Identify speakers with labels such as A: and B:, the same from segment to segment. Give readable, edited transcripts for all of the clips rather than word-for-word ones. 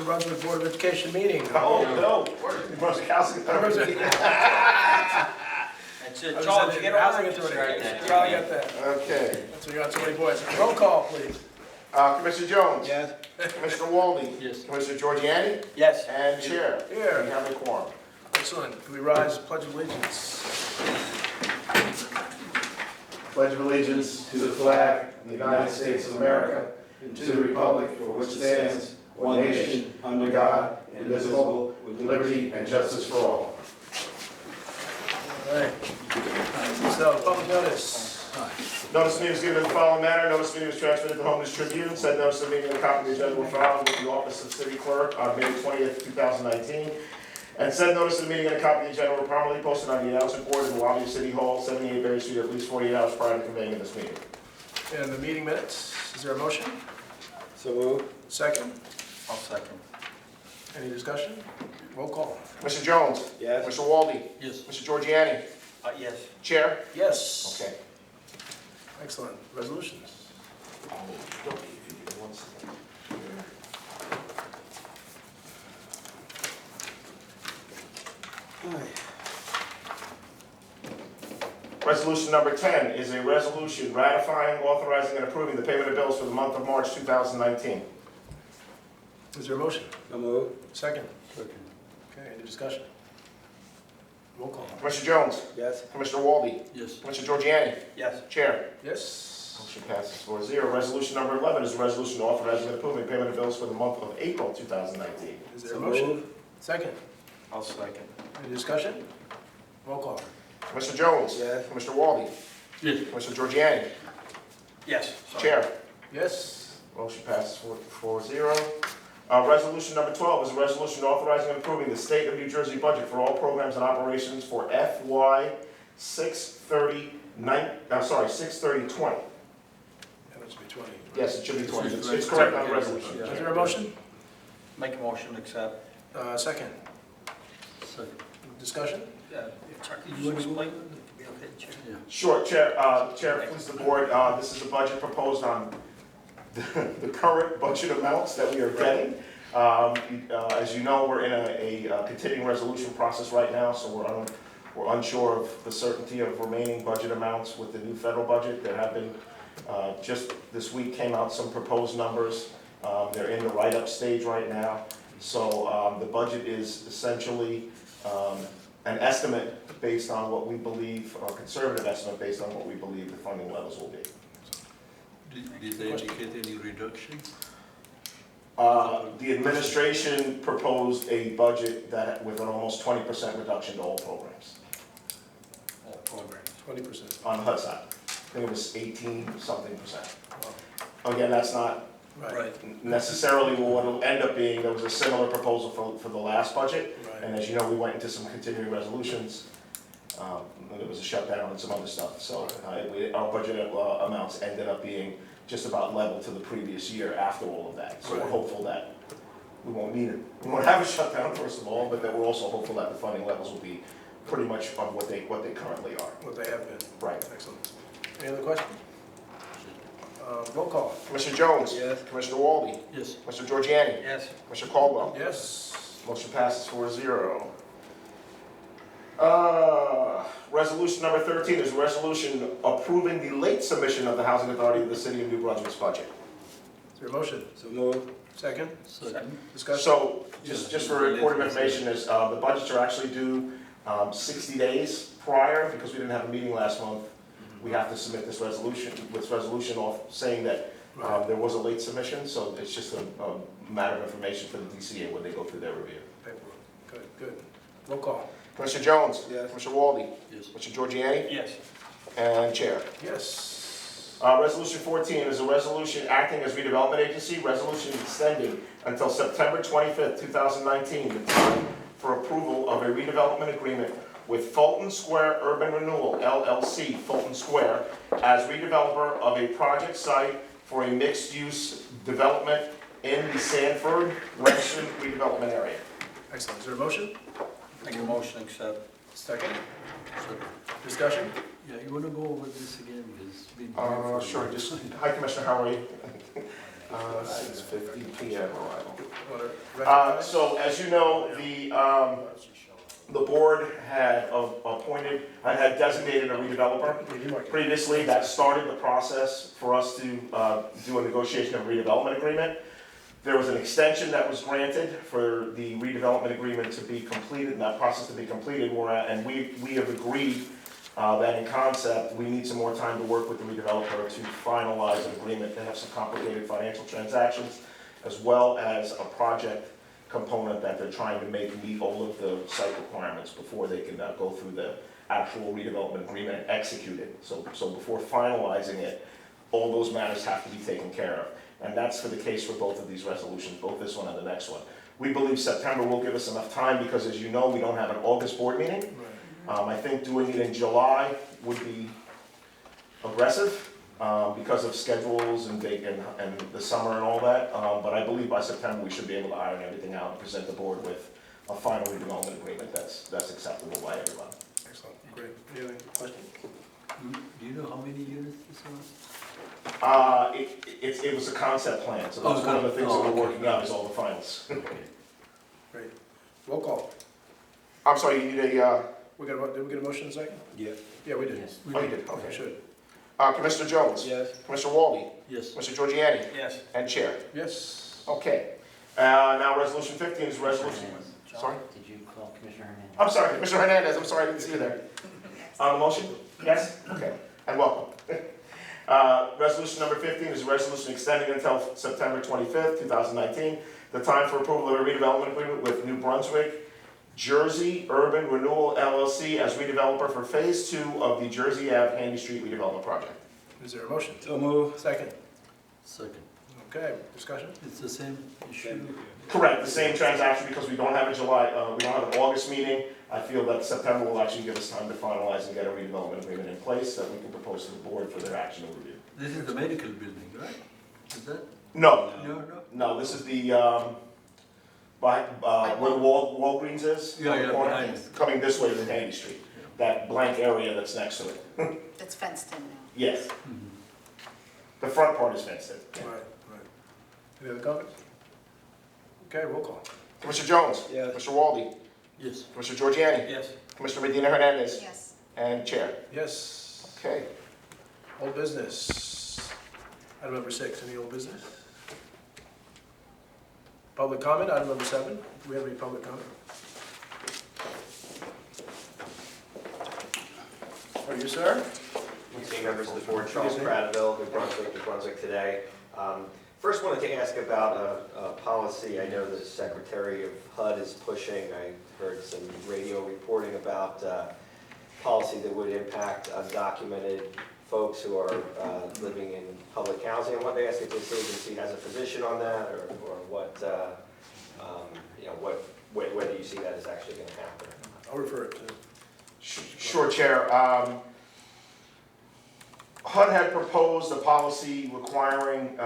A: Brunswick Board of Education meeting.
B: Oh, no, where's the Brunswick Housing Authority?
C: That's it. Charles, you get all
A: Housing
C: that?
A: Authority. Charlie got that.
B: Okay.
A: That's why you got so many boys. Roll call, please.
B: Commissioner Jones?
A: Yes.
B: Commissioner Walde?
C: Yes.
B: Commissioner Giorgiani?
C: Yes.
B: And Chair?
A: Here.
B: We have a quorum.
A: Excellent. Can we rise, pledge of allegiance?
D: Pledge of allegiance to the flag of the United States of America and to the republic for which it stands, one nation, under God, indivisible, with liberty and justice for all.
A: All right. So, public notice.
B: Notice of meeting was given in the following manner. Notice of meeting was transmitted to the Homeless Tribune. Said notice of meeting and a copy of the agenda were filed with the Office of City Clerk on May 20th, 2019. And said notice of the meeting and a copy of the agenda were prominently posted on the announcement board in the lobby of City Hall, 78 Berry Street, at least 48 hours prior to convening this meeting.
A: And the meeting minutes. Is there a motion?
D: So moved.
A: Second.
C: I'll second.
A: Any discussion? Roll call.
B: Mr. Jones?
D: Yes.
B: Mr. Walde?
C: Yes.
B: Mr. Giorgiani?
C: Yes.
B: Chair?
A: Yes.
B: Okay.
A: Excellent. Resolutions.
B: Resolution number 10 is a resolution ratifying, authorizing, and approving the payment of bills for the month of March 2019.
A: Is there a motion?
D: So moved.
A: Second. Okay, any discussion? Roll call.
B: Commissioner Jones?
D: Yes.
B: Commissioner Walde?
C: Yes.
B: Commissioner Giorgiani?
C: Yes.
B: Chair?
A: Yes.
B: Motion passes 4-0. Resolution number 11 is a resolution authorizing and approving payment of bills for the month of April 2019.
A: Is there a
D: So
A: motion?
D: moved.
A: Second.
C: I'll second.
A: Any discussion? Roll call.
B: Commissioner Jones?
D: Yes.
B: Commissioner Walde?
C: Yes.
B: Commissioner Giorgiani?
C: Yes.
B: Chair?
A: Yes.
B: Motion passes 4-0. Resolution number 12 is a resolution authorizing and approving the state of New Jersey budget for all programs and operations for FY 6/30/20.
A: That should be 20.
B: Yes, it should be 20. It's correct on the resolution.
A: Is there a motion?
C: Make a motion to accept.
A: Second.
C: Second.
A: Discussion?
C: Chucky, you explain? Okay, Chair.
B: Sure, Chair, please the board, this is a budget proposed on the current budget amounts that we are getting. As you know, we're in a continuing resolution process right now, so we're unsure of the certainty of remaining budget amounts with the new federal budget. There have been, just this week came out some proposed numbers. They're in the write-up stage right now. So the budget is essentially an estimate based on what we believe, or a conservative estimate based on what we believe the funding levels will be.
E: Did they indicate any reduction?
B: The administration proposed a budget that with an almost 20% reduction to all programs
C: All programs.
A: 20%.
B: on the HUD side. I think it was 18-something%. Again, that's not
A: Right.
B: necessarily what it'll end up being. There was a similar proposal for the last budget.
A: Right.
B: And as you know, we went into some continuing resolutions. And there was a shutdown and some other stuff. So our budget amounts ended up being just about level to the previous year after all of that. So we're
A: Right.
B: hopeful that we won't need it. We won't have a shutdown, first of all, but that we're also hopeful that the funding levels will be pretty much on what they currently are.
A: What they have been.
B: Right.
A: Excellent. Any other questions? Roll call.
B: Commissioner Jones?
D: Yes.
B: Commissioner Walde?
C: Yes.
B: Commissioner Giorgiani?
C: Yes.
B: Commissioner Caldwell?
A: Yes.
B: Motion passes 4-0. Resolution number 13 is a resolution approving the late submission of the Housing Authority of the City of New Brunswick's budget.
A: Is there a motion?
D: So moved.
A: Second.
C: Second.
A: Discussion?
B: So, just for recording information, is the budgets are actually due 60 days prior, because we didn't have a meeting last month. We have to submit this resolution off saying that
A: Right.
B: there was a late submission, so it's just a matter of information for the DCA when they go through their review.
A: Paperwork. Good, good. Roll call.
B: Commissioner Jones?
D: Yes.
B: Commissioner Walde?
E: Yes.
B: Commissioner Giorgiani?
C: Yes.
B: And Chair.
A: Yes.
B: Resolution 14 is a resolution acting as redevelopment agency, resolution extending until September 25th, 2019, the time for approval of a redevelopment agreement with Fulton Square Urban Renewal, LLC, Fulton Square, as redeveloper of a project site for a mixed-use development in the Sanford-Renson redevelopment area.
A: Excellent. Is there a motion?
C: Make a motion to accept.
A: Second.
E: Second.
A: Discussion?
E: Yeah, you want to go over this again? Because it's been here for a
B: Sure,
E: while.
B: hi Commissioner, how are you? 6:50 p.m. arrival.
A: Whatever.
B: So as you know, the board had had designated a redeveloper previously. That started the process for us to do a negotiation of a redevelopment agreement. There was an extension that was granted for the redevelopment agreement to be completed, and that process to be completed, and we have agreed that in concept, we need some more time to work with the redeveloper to finalize an agreement. They have some complicated financial transactions, as well as a project component that they're trying to make meet all of the site requirements before they can go through the actual redevelopment agreement and execute it. So before finalizing it, all those matters have to be taken care of. And that's for the case for both of these resolutions, both this one and the next one. We believe September will give us enough time because, as you know, we don't have an August board meeting. I think doing it in July would be aggressive because of schedules and the summer and all that. But I believe by September we should be able to iron everything out and present the board with a final redevelopment agreement that's acceptable by everyone.
A: Excellent, great. Any other questions?
C: Do you know how many units this was?
B: It was a concept plan, so that's one of the things that we're working out is all the finals.
A: Great. Roll call.
B: I'm sorry, you need a,
A: Did we get a motion in a second?
C: Yeah.
A: Yeah, we did.
C: Yes.
B: oh, you did,
A: Okay,
B: okay.
A: should.
B: Commissioner Jones?
A: Yes.
B: Commissioner Walde?
C: Yes.
B: Commissioner Giorgiani?
A: Yes.
B: And Chair?
A: Yes.
B: Okay. Now resolution 15 is resolution. Sorry?
F: Did you call Commissioner Hernandez?
B: I'm sorry, Commissioner Hernandez, I'm sorry, I didn't see you there. On the motion? Yes? Okay, and welcome. Resolution number 15 is a resolution extending until September 25th, 2019, the time for approval of a redevelopment agreement with New Brunswick, Jersey Urban Renewal LLC as redeveloper for Phase 2 of the Jersey Ave Handy Street redevelopment project.
A: Is there a motion?
C: So move.
A: Second.
C: Second.
A: Okay, discussion?
C: It's the same issue?
B: Correct, the same transaction because we don't have a July, we don't have an August meeting. I feel that September will actually give us time to finalize and get a redevelopment agreement in place that we can propose to the board for their action and review.
C: This is the medical building, right? Is that?
B: No,
C: No.
B: no, this is the, where Walgreens is.
C: Yeah,
B: on the
C: yeah,
B: corner,
C: behind it.
B: Coming this way to Handy Street, that blank area that's next to it.
G: It's fenced in now.
B: Yes,
C: Mhm.
B: the front part is fenced in.
A: Right. Any other comments? Okay, roll call.
B: Commissioner Jones?
A: Yes.
B: Commissioner Walde?
C: Yes.
B: Commissioner Giorgiani?
C: Yes.
B: Commissioner Medina Hernandez?
G: Yes.
B: And Chair.
A: Yes.
B: Okay.
A: Old business. Item number 6, any old business? Public comment, item number 7. Do we have any public comment? Are you, sir?
H: Good evening, members of the board. Charles Prattville, New Brunswick today. First, wanted to ask about a policy I know the Secretary of HUD is pushing. I heard some radio reporting about policy that would impact undocumented folks who are living in public housing. I wanted to ask if this agency has a position on that, or what, whether you see that as actually going to happen.
A: I'll refer it to.
B: Sure, Chair. HUD had proposed a policy requiring,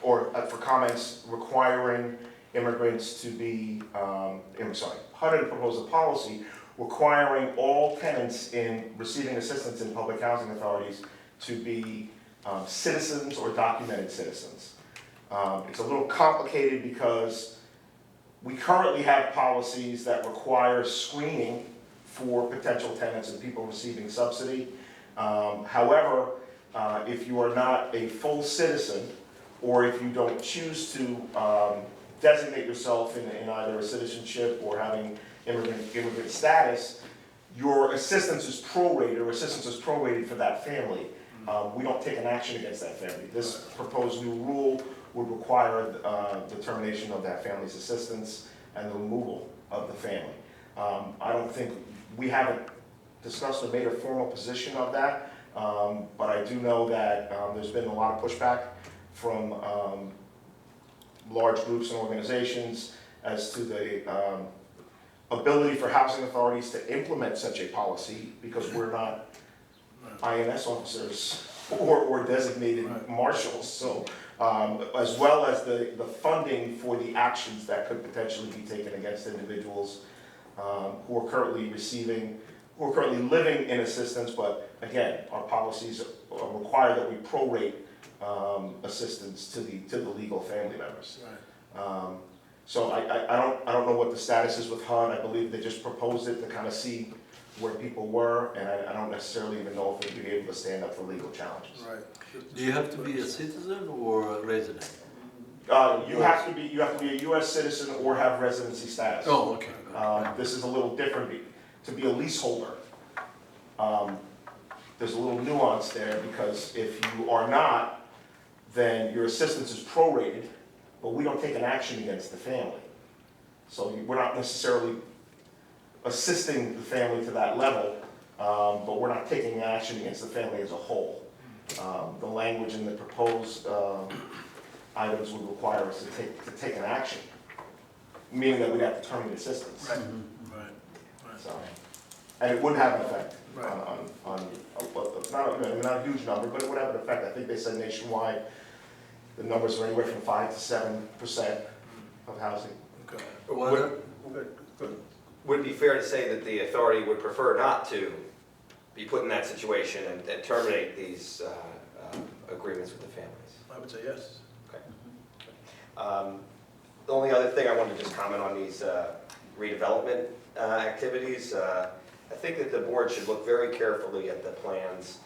B: for comments, requiring immigrants to be, HUD had proposed a policy requiring all tenants in receiving assistance in public housing authorities to be citizens or documented citizens. It's a little complicated because we currently have policies that require screening for potential tenants and people receiving subsidy. However, if you are not a full citizen, or if you don't choose to designate yourself in either a citizenship or having immigrant status, your assistance is prorated, or assistance is prorated for that family. We don't take an action against that family. This proposed new rule would require determination of that family's assistance and the removal of the family. I don't think, we haven't discussed or made a formal position of that, but I do know that there's been a lot of pushback from large groups and organizations as to the ability for housing authorities to implement such a policy, because we're not INS officers or designated marshals, so as well as the funding for the actions that could potentially be taken against individuals who are currently living in assistance, but again, our policies require that we prorate assistance to the legal family members. So I don't know what the status is with HUD. I believe they just proposed it to kind of see where people were, and I don't necessarily even know if they'd be able to stand up for legal challenges.
A: Right.
C: Do you have to be a citizen or a resident?
B: You have to be a U.S. citizen or have residency status.
C: Oh, okay.
B: This is a little different. To be a leaseholder, there's a little nuance there, because if you are not, then your assistance is prorated, but we don't take an action against the family. So we're not necessarily assisting the family to that level, but we're not taking action against the family as a whole. The language in the proposed items would require us to take an action, meaning that we'd have to terminate assistance.
A: Right.
C: Mhm.
A: Right.
B: So, and it would have an effect
A: Right.
B: not a huge number, but it would have an effect. I think they said nationwide, the numbers are anywhere from 5 to 7% of housing.
A: Okay.
C: Well,
A: Good.
H: Would it be fair to say that the authority would prefer not to be put in that situation and terminate these agreements with the families?
A: I would say yes.
H: The only other thing I wanted to just comment on these redevelopment activities, I think that the board should look very carefully at the plans.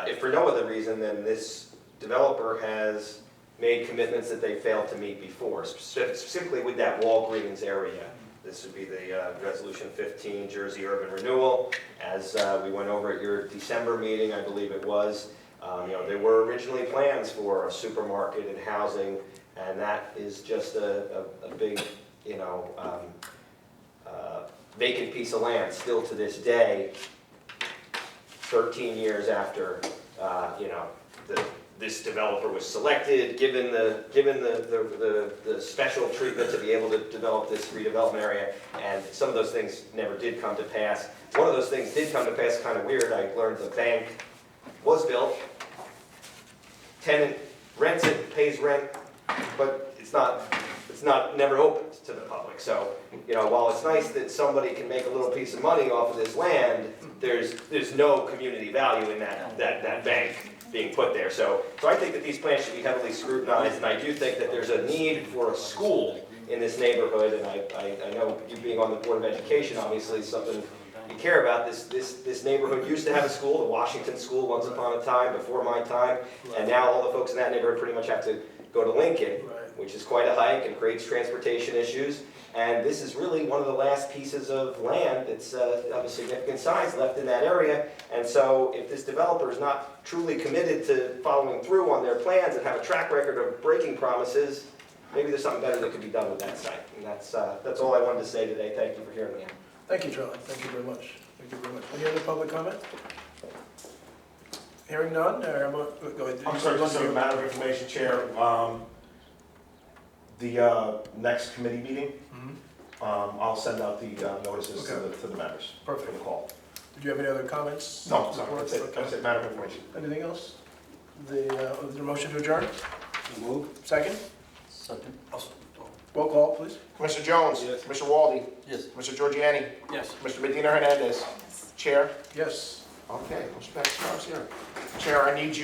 H: If for no other reason than this developer has made commitments that they failed to meet before, specifically with that Walgreens area. This would be the Resolution 15, Jersey Urban Renewal. As we went over at your December meeting, I believe it was, there were originally plans for a supermarket and housing, and that is just a big, vacant piece of land still to this day, 13 years after, this developer was selected, given the special treatment to be able to develop this redevelopment area, and some of those things never did come to pass. One of those things did come to pass, kind of weird. I learned the bank was built, tenant rents it, pays rent, but it's never opened to the public. So, while it's nice that somebody can make a little piece of money off of this land, there's no community value in that bank being put there. So I think that these plans should be heavily scrutinized, and I do think that there's a need for a school in this neighborhood, and I know you being on the Board of Education, obviously, is something you care about. This neighborhood used to have a school, the Washington School, once upon a time, before my time, and now all the folks in that neighborhood pretty much have to go to Lincoln, which is quite a hike and creates transportation issues. And this is really one of the last pieces of land that's of a significant size left in that area. And so if this developer is not truly committed to following through on their plans and have a track record of breaking promises, maybe there's something better that could be done with that site. And that's all I wanted to say today. Thank you for hearing me.
A: Thank you, Charlie. Thank you very much. Thank you very much. Any other public comment? Hearing none, go ahead.
B: I'm sorry, just a matter of information, Chair. The next committee meeting, I'll send out the notices to the members for
A: Perfect.
B: the call.
A: Did you have any other comments?
B: No, sorry,
A: Reports?
B: that's it.
A: Okay.
B: That's it, matter of information.
A: Anything else? Is there a motion to adjourn?
C: Move.
A: Second?
C: Second.
A: Roll call, please.
B: Commissioner Jones?
C: Yes.
B: Commissioner Walde?
C: Yes.
B: Commissioner Giorgiani?
C: Yes.
B: Mr. Medina Hernandez? Chair?
A: Yes.
B: Okay, motion passes 5-0. Chair, I need you